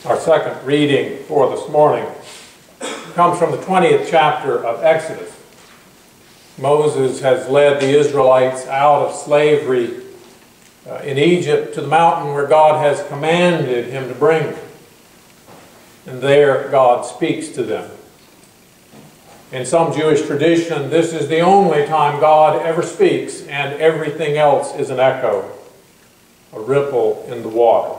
Our second reading for this morning comes from the 20th chapter of Exodus. Moses has led the Israelites out of slavery in Egypt to the mountain where God has commanded him to bring them. And there God speaks to them. In some Jewish tradition, this is the only time God ever speaks, and everything else is an echo, a ripple in the water.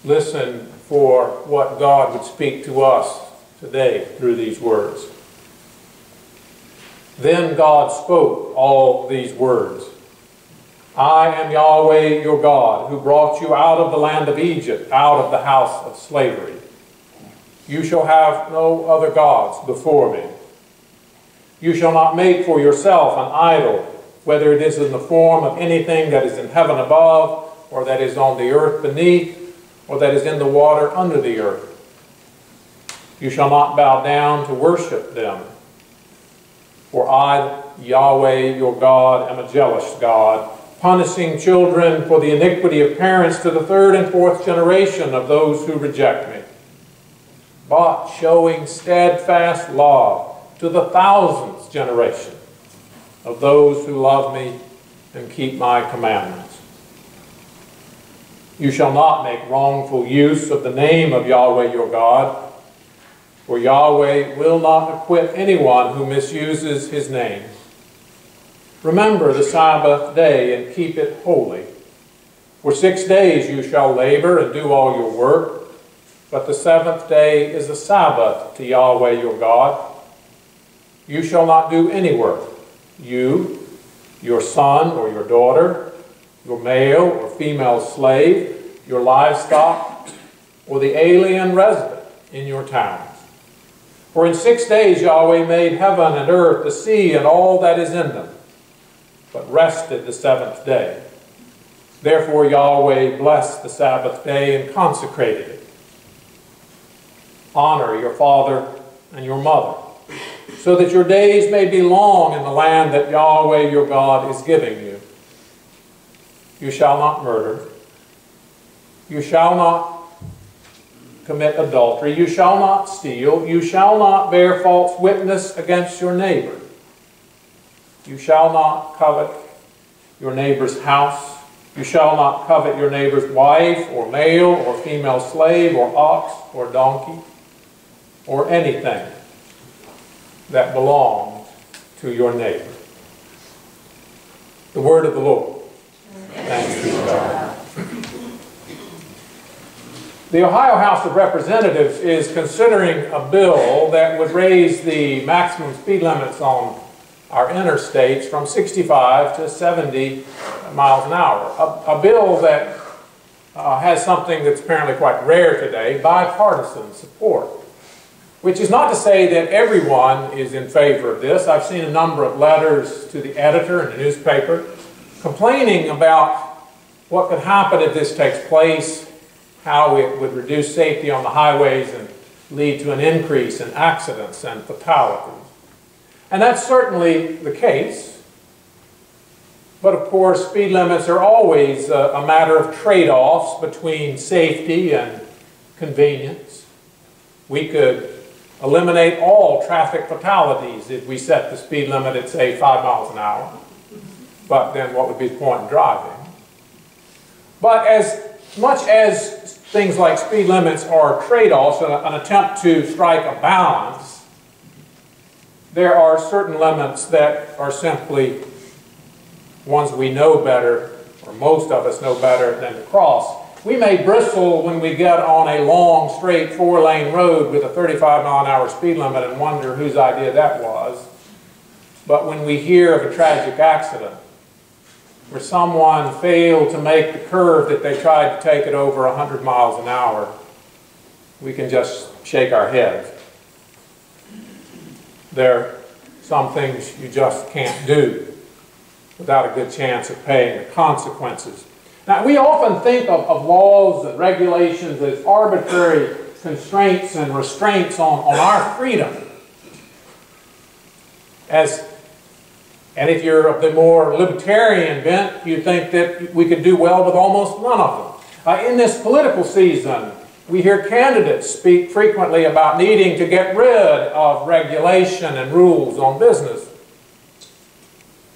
Listen for what God would speak to us today through these words. Then God spoke all these words. I am Yahweh your God, who brought you out of the land of Egypt, out of the house of slavery. You shall have no other gods before me. You shall not make for yourself an idol, whether it is in the form of anything that is in heaven above, or that is on the earth beneath, or that is in the water under the earth. You shall not bow down to worship them. For I, Yahweh your God, am a jealous God, punishing children for the iniquity of parents to the third and fourth generation of those who reject me, but showing steadfast love to the thousandth generation of those who love me and keep my commandments. You shall not make wrongful use of the name of Yahweh your God, for Yahweh will not acquit anyone who misuses his name. Remember the Sabbath day and keep it holy. For 6 days you shall labor and do all your work, but the seventh day is a Sabbath to Yahweh your God. You shall not do any work, you, your son or your daughter, your male or female slave, your livestock, or the alien resident in your towns. For in 6 days Yahweh made heaven and earth, the sea, and all that is in them, but rested the seventh day. Therefore Yahweh blessed the Sabbath day and consecrated it. Honor your father and your mother, so that your days may be long in the land that Yahweh your God is giving you. You shall not murder. You shall not commit adultery. You shall not steal. You shall not bear false witness against your neighbor. You shall not covet your neighbor's house. You shall not covet your neighbor's wife, or male or female slave, or ox, or donkey, or anything that belongs to your neighbor. The word of the Lord. Thanks be to God. The Ohio House of Representatives is considering a bill that would raise the maximum speed limits on our interstates from 65 to 70 miles an hour. A bill that has something that's apparently quite rare today, bipartisan support. Which is not to say that everyone is in favor of this. I've seen a number of letters to the editor in the newspaper complaining about what could happen if this takes place, how it would reduce safety on the highways and lead to an increase in accidents and fatalities. And that's certainly the case. But of course, speed limits are always a matter of trade-offs between safety and convenience. We could eliminate all traffic fatalities if we set the speed limit at, say, 5 miles an hour. But then what would be the point in driving? But as much as things like speed limits are trade-offs, an attempt to strike a balance, there are certain limits that are simply ones we know better, or most of us know better than to cross. We may bristle when we get on a long, straight, 4-lane road with a 35-mile-an-hour speed limit and wonder whose idea that was. But when we hear of a tragic accident where someone failed to make the curve that they tried to take at over 100 miles an hour, we can just shake our heads. There are some things you just can't do without a good chance of paying the consequences. Now, we often think of laws and regulations as arbitrary constraints and restraints on our freedom. And if you're of the more libertarian bent, you think that we could do well with almost none of them. In this political season, we hear candidates speak frequently about needing to get rid of regulation and rules on business.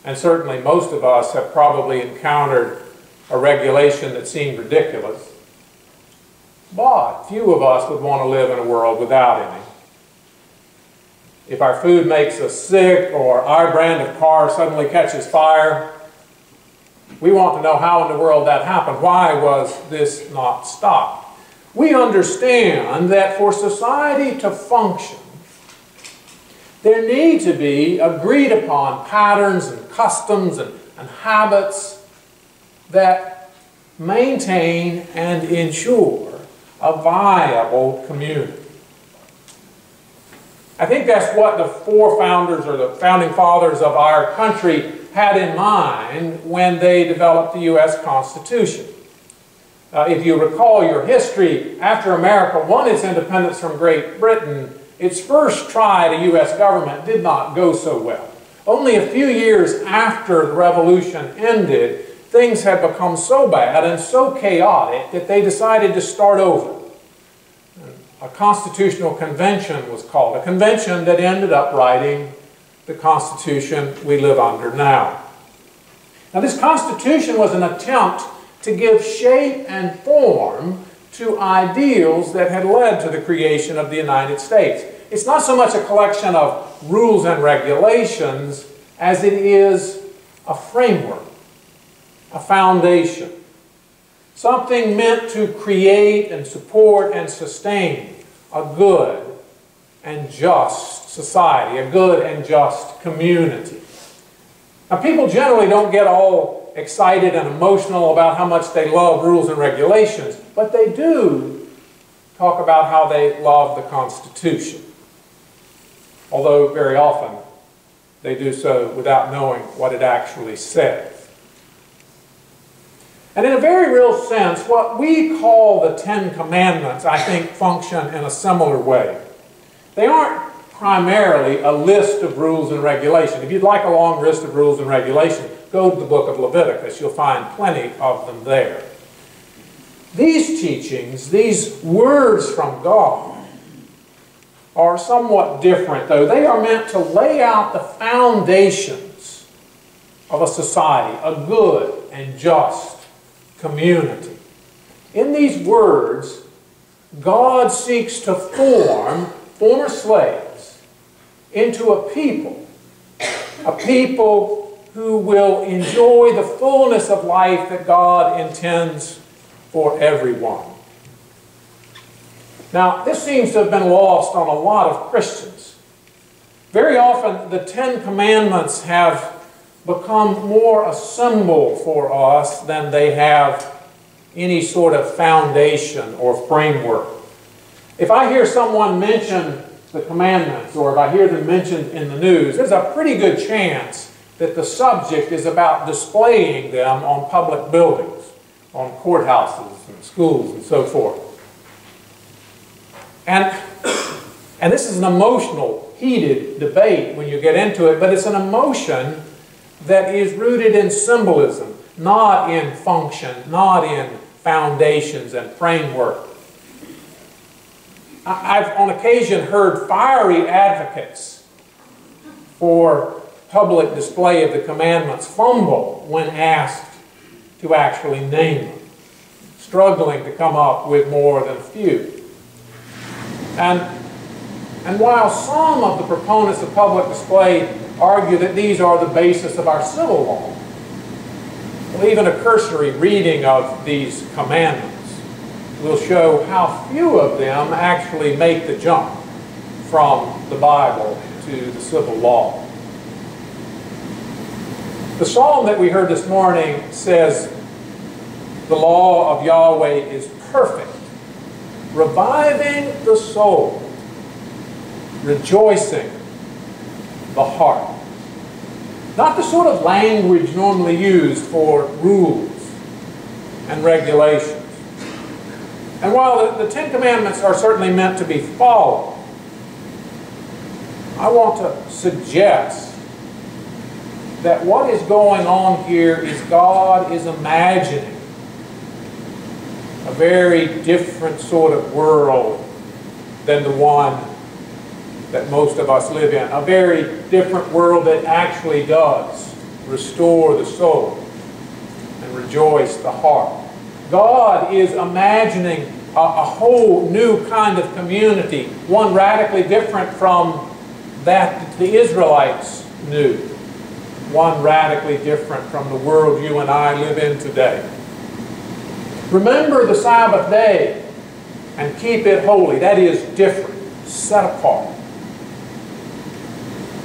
And certainly most of us have probably encountered a regulation that seemed ridiculous. But few of us would want to live in a world without any. If our food makes us sick or our brand of car suddenly catches fire, we want to know how in the world that happened. Why was this not stopped? We understand that for society to function, there need to be agreed upon patterns and customs and habits that maintain and ensure a viable community. I think that's what the four founders or the founding fathers of our country had in mind when they developed the U.S. Constitution. If you recall your history, after America won its independence from Great Britain, its first try at a U.S. government did not go so well. Only a few years after the Revolution ended, things had become so bad and so chaotic that they decided to start over. A constitutional convention was called, a convention that ended up writing the Constitution we live under now. Now, this Constitution was an attempt to give shape and form to ideals that had led to the creation of the United States. It's not so much a collection of rules and regulations as it is a framework, a foundation, something meant to create and support and sustain a good and just society, a good and just community. Now, people generally don't get all excited and emotional about how much they love rules and regulations, but they do talk about how they love the Constitution. Although very often they do so without knowing what it actually says. And in a very real sense, what we call the Ten Commandments, I think, function in a similar way. They aren't primarily a list of rules and regulations. If you'd like a long list of rules and regulations, go to the book of Leviticus. You'll find plenty of them there. These teachings, these words from God, are somewhat different, though. They are meant to lay out the foundations of a society, a good and just community. In these words, God seeks to form former slaves into a people who will enjoy the fullness of life that God intends for everyone. Now, this seems to have been lost on a lot of Christians. Very often, the Ten Commandments have become more a symbol for us than they have any sort of foundation or framework. If I hear someone mention the commandments, or if I hear them mentioned in the news, there's a pretty good chance that the subject is about displaying them on public buildings, on courthouses and schools and so forth. And this is an emotional, heated debate when you get into it, but it's an emotion that is rooted in symbolism, not in function, not in foundations and framework. I've on occasion heard fiery advocates for public display of the commandments fumble when asked to actually name them, struggling to come up with more than a few. And while some of the proponents of public display argue that these are the basis of our civil law, well, even a cursory reading of these commandments will show how few of them actually make the jump from the Bible to the civil law. The psalm that we heard this morning says, "The law of Yahweh is perfect, reviving the soul, rejoicing the heart." Not the sort of language normally used for rules and regulations. And while the Ten Commandments are certainly meant to be followed, I want to suggest that what is going on here is God is imagining a a very different sort of world than the one that most of us live in. A very different world that actually does restore the soul and rejoice the heart. God is imagining a whole new kind of community, one radically different from that the Israelites knew, one radically different from the world you and I live in today. Remember the Sabbath day and keep it holy. That is different, set apart.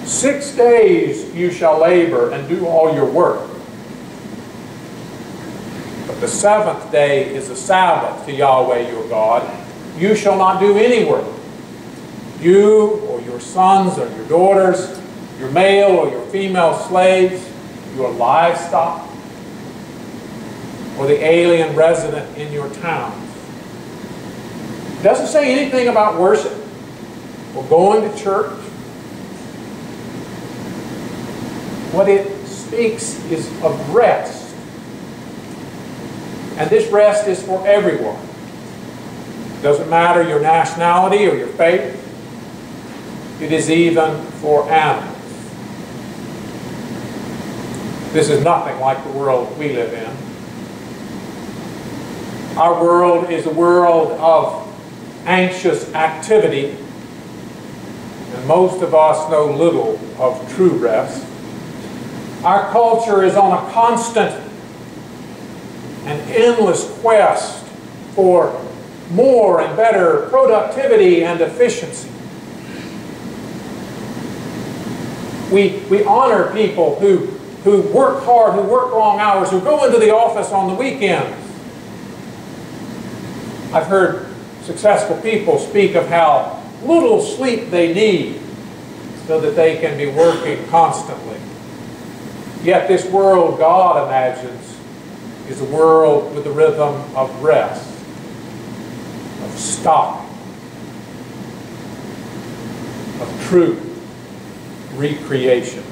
6 days you shall labor and do all your work. But the seventh day is a Sabbath to Yahweh your God. You shall not do any work. You or your sons or your daughters, your male or your female slaves, your livestock, or the alien resident in your towns. It doesn't say anything about worship or going to church. What it speaks is of rest. And this rest is for everyone. It doesn't matter your nationality or your faith. It is even for animals. This is nothing like the world we live in. Our world is a world of anxious activity, and most of us know little of true rest. Our culture is on a constant and endless quest for more and better productivity and efficiency. We honor people who work hard, who work long hours, who go into the office on the weekends. I've heard successful people speak of how little sleep they need so that they can be working constantly. Yet this world God imagines is a world with the rhythm of rest, of stop, of true recreation.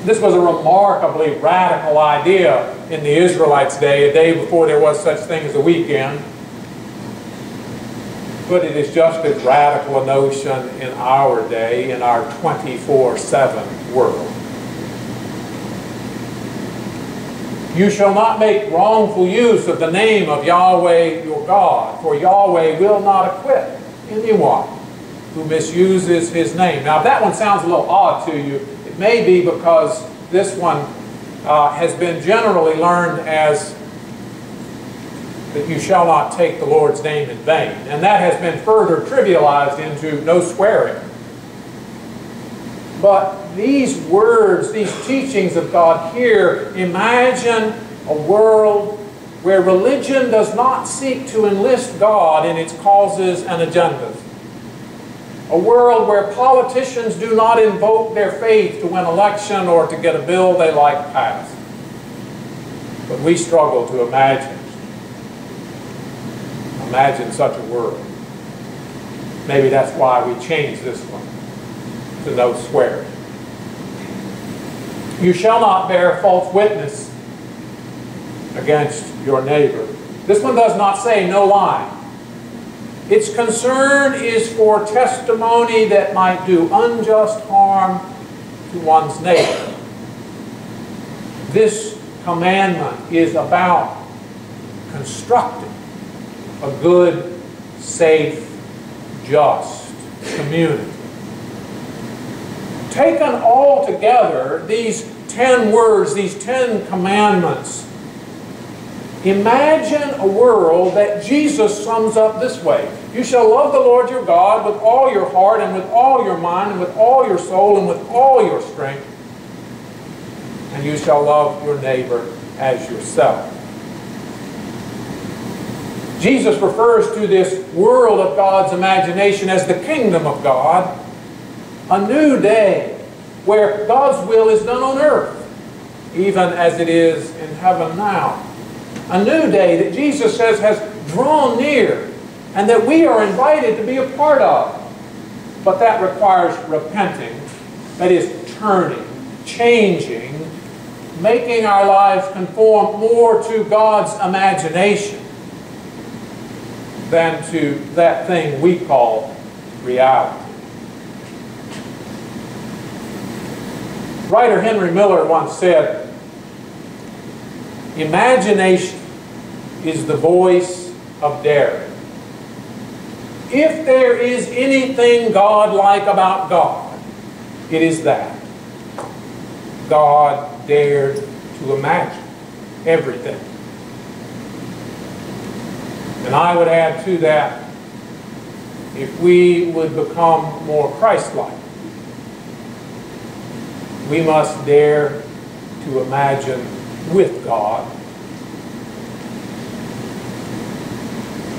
This was a remarkably radical idea in the Israelites' day, a day before there was such thing as a weekend. But it is just as radical a notion in our day, in our 24/7 world. You shall not make wrongful use of the name of Yahweh your God, for Yahweh will not acquit anyone who misuses his name. Now, if that one sounds a little odd to you, it may be because this one has been generally learned as that you shall not take the Lord's name in vain. And that has been further trivialized into no swearing. But these words, these teachings of God here, imagine a world where religion does not seek to enlist God in its causes and agendas. A world where politicians do not invoke their faith to win election or to get a bill they like passed. But we struggle to imagine such a world. Maybe that's why we changed this one to no swearing. You shall not bear false witness against your neighbor. This one does not say no lying. Its concern is for testimony that might do unjust harm to one's neighbor. This commandment is about constructing a good, safe, just community. Taken all together, these 10 words, these 10 commandments, imagine a world that Jesus sums up this way. You shall love the Lord your God with all your heart and with all your mind and with all your soul and with all your strength. And you shall love your neighbor as yourself. Jesus refers to this world of God's imagination as the kingdom of God, a new day where God's will is done on earth, even as it is in heaven now. A new day that Jesus says has drawn near and that we are invited to be a part of. But that requires repenting, that is turning, changing, making our lives conform more to God's imagination. than to that thing we call reality. Writer Henry Miller once said, "Imagination is the voice of daring. If there is anything God-like about God, it is that God dared to imagine everything." And I would add to that, if we would become more Christ-like, we must dare to imagine with God.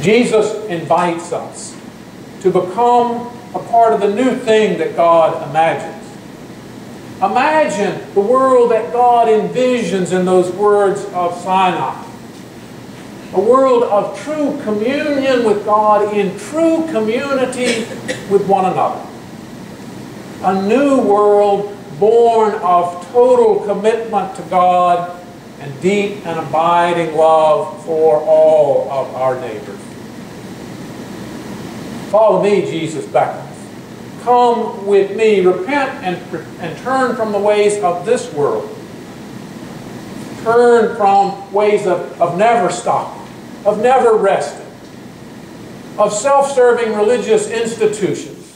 Jesus invites us to become a part of the new thing that God imagines. Imagine the world that God envisions in those words of Sinai. A world of true communion with God in true community with one another. A new world born of total commitment to God and deep and abiding love for all of our neighbors. Follow me, Jesus beckons. Come with me, repent and turn from the ways of this world. Turn from ways of never stopping, of never resting, of self-serving religious institutions,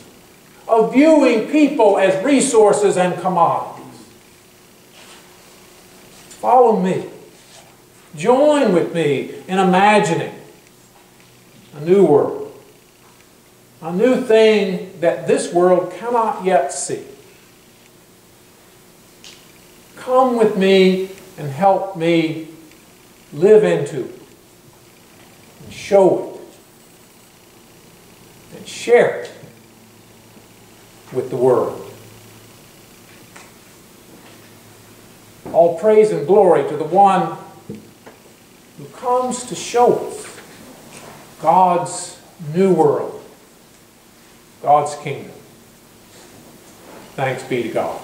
of viewing people as resources and commodities. Follow me. Join with me in imagining a new world. A new thing that this world cannot yet see. Come with me and help me live into it, and show it, and share it with the world. All praise and glory to the one who comes to show us God's new world, God's kingdom. Thanks be to God.